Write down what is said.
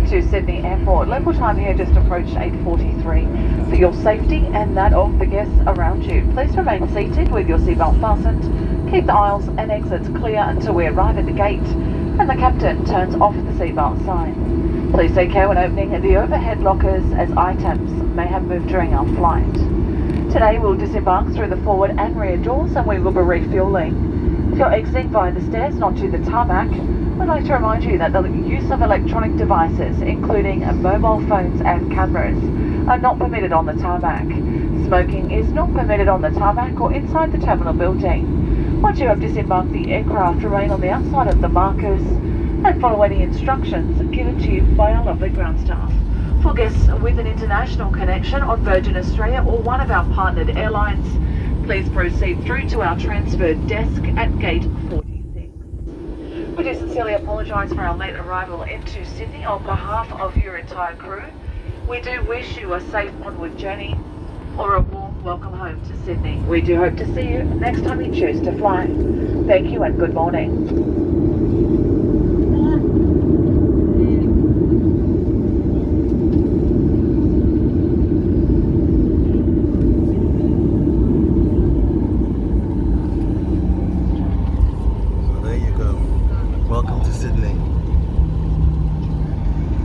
to Sydney Airport. Local time here just approached 8:43. For your safety and that of the guests around you, please remain seated with your seatbelt fastened. Keep the aisles and exits clear until we arrive at the gate and the captain turns off the seatbelt sign. Please take care when opening the overhead lockers as items may have moved during our flight. Today we'll disembark through the forward and rear doors and we will be refueling. If you're exiting via the stairs and onto the tarmac, we'd like to remind you that the use of electronic devices, including mobile phones and cameras, are not permitted on the tarmac. Smoking is not permitted on the tarmac or inside the terminal building. Once you have disembarked the aircraft, remain on the outside of the markers and follow any instructions given to you by our lovely ground staff. For guests with an international connection on Virgin Australia or one of our partnered airlines, please proceed through to our transfer desk at gate 46. We do sincerely apologise for our late arrival into Sydney on behalf of your entire crew. We do wish you a safe onward journey or a warm welcome home to Sydney. We do hope to see you next time you choose to fly. Thank you and good morning.